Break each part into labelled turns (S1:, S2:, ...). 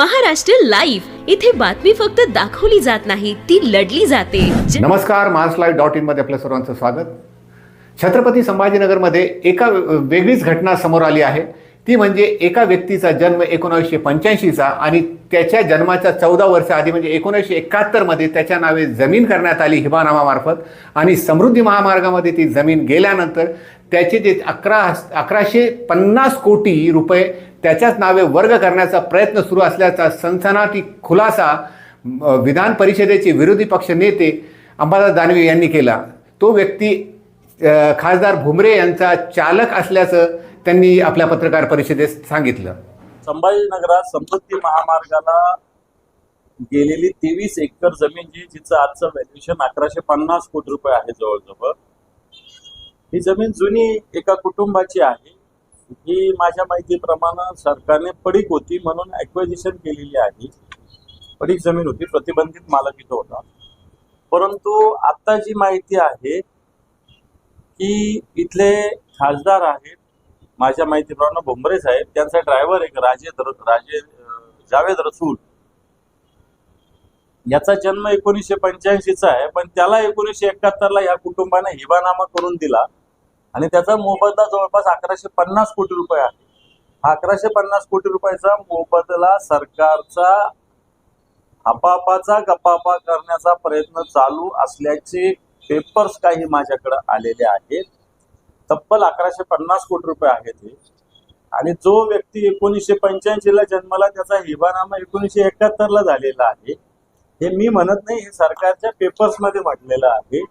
S1: Maharashtra live, इथे बातमी फक्त दाखवली जात नाही, ती लढली जाते.
S2: नमस्कार, महाराष्ट्रलाईव्ह.in मध्ये आपल्या सर्वांचं स्वागत. छत्रपती संभाजीनगरमध्ये एका वेगळीच घटना समोर आली आहे. ती म्हणजे एका व्यक्तीचा जन्म 1985चा आणि त्याच्या जन्माच्या 14 वर्ष आधी म्हणजे 1971 मध्ये त्याच्या नावे जमीन करण्यात आली हिबानामामार्फत आणि समृद्धी महामार्गामध्ये ती जमीन गेल्यानंतर त्याचे जे 1150 कोटी रुपये त्याच्याच नावे वर्ग करण्याचा प्रयत्न सुरू असल्याचा सनसनाटी खुलासा विधान परिषदेचे विरोधी पक्ष नेते अंबादास दानवे यांनी केला. तो व्यक्ती खासदार भुमरे यांचा चालक असल्याचं त्यांनी आपल्या पत्रकार परिषदेत सांगितलं.
S3: संभाजीनगरात समृद्धी महामार्गाला गेलेली 23 एकर जमीन जिचं आजचं व्हॅल्युएशन 1150 कोटी रुपये आहे जवळजवळ. ही जमीन जुनी एका कुटुंबाची आहे. ही माझ्या माहितीप्रमाणे सरकारने पडीक होती म्हणून ॲक्विजिशन केलेली आहे. पडीक जमीन होती, प्रतिबंधित मालक इथं होता. परंतु आता जी माहिती आहे की इथले खासदार आहेत, माझ्या माहितीप्रमाणे भुमरे साहेब, त्यांचा ड्रायव्हर एक जावेद रसूल, याचा जन्म 1985चा आहे, पण त्याला 1971ला या कुटुंबाने हिबानामा करून दिला आणि त्याचा मोबदला जवळपास 1150 कोटी रुपये आहे. हा 1150 कोटी रुपयाचा मोबदला सरकारचा हापापाचा गप्पापा करण्याचा प्रयत्न चालू असल्याचे पेपर्स काही माझ्याकडे आलेले आहेत. तब्बल 1150 कोटी रुपये आहेत हे. आणि जो व्यक्ती 1985ला जन्मला त्याचा हिबानामा 1971ला झालेला आहे. हे मी म्हणत नाही, हे सरकारच्या पेपर्समध्ये म्हटलेलं आहे.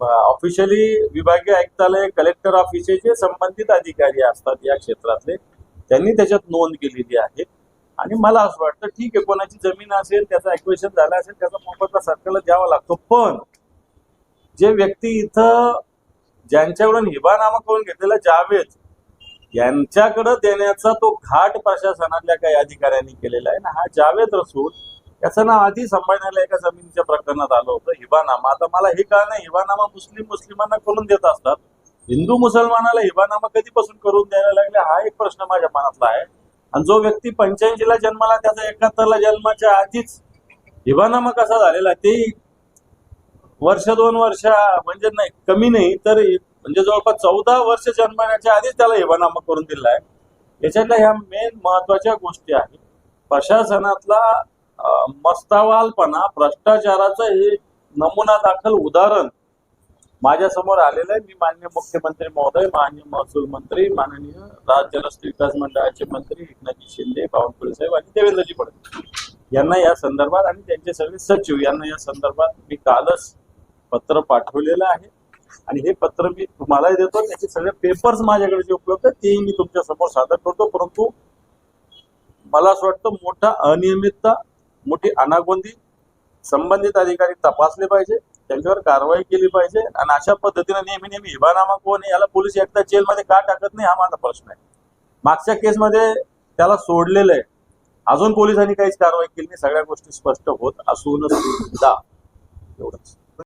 S3: ऑफिशियली विभागीय आयुक्तालय, कलेक्टर ऑफिसचे जे संबंधित अधिकारी असतात या क्षेत्रातले, त्यांनी त्याच्यात नोंद केलेली आहे. आणि मला असं वाटतं ठीक आहे, कोणाची जमीन असेल, त्याचं ॲक्विजिशन झालं असेल, त्याचा मोबदला सरकारला द्यावा लागतो. पण जे व्यक्ती इथं ज्यांच्याकडून हिबानामा करून घेतलेला जावेद यांच्याकडे देण्याचा तो घाट प्रशासनातल्या काही अधिकाऱ्यांनी केलेला आहे ना. हा जावेद रसूल, याचं नाव आधी संभाजीनगरला एका जमिनीच्या प्रकरणात आलं होतं हिबानामा. आता मला हे कळलं नाही, हिबानामा मुस्लिमांना करून देत असतात, हिंदू मुसलमानाला हिबानामा कधीपासून करून द्यायला लागले, हा एक प्रश्न माझ्या मनातला आहे. आणि जो व्यक्ती 85ला जन्माला, त्याचा 71ला जन्माच्या आधीच हिबानामा कसा झालेला, ते वर्ष 2 वर्ष म्हणजे नाही, कमी नाही तर म्हणजे जवळपास 14 वर्ष जन्मण्याच्या आधीच त्याला हिबानामा करून दिला आहे. याच्यातल्या ह्या मेन महत्वाच्या गोष्टी आहेत. प्रशासनातला मस्तावालपणा, भ्रष्टाचाराचं हे नमुना दाखल उदाहरण माझ्या समोर आलेलं आहे. मी माननीय मुख्यमंत्री महोदय, माननीय महसूल मंत्री, माननीय राज्य रस्ते विकास मंडळाचे मंत्री एकनाथजी शिंदे, बावनकुळे साहेब आणि देवेंद्रजी फडणवीस यांना या संदर्भात आणि त्यांचे सगळे सचिव यांना या संदर्भात मी कालच पत्र पाठवलेलं आहे. आणि हे पत्र मी तुम्हालाही देतो. त्याचे सगळे पेपर्स माझ्याकडे जे उपलब्ध आहेत तेही मी तुमच्या समोर सादर करतो. परंतु मला असं वाटतं, मोठा अनियमितता, मोठी अनागोंदी संबंधित अधिकारी तपासले पाहिजे, त्यांच्यावर कारवाई केली पाहिजे. आणि अशा पद्धतीने नेहमी हिबानामा कोण आहे, याला पोलीस एकदा जेलमध्ये का टाकत नाही, हा माझा प्रश्न आहे. मागच्या केसमध्ये त्याला सोडलेलं आहे, अजून पोलिसांनी काहीच कारवाई केली नाही. सगळ्या गोष्टी स्पष्ट होत असून सुद्धा एवढंच.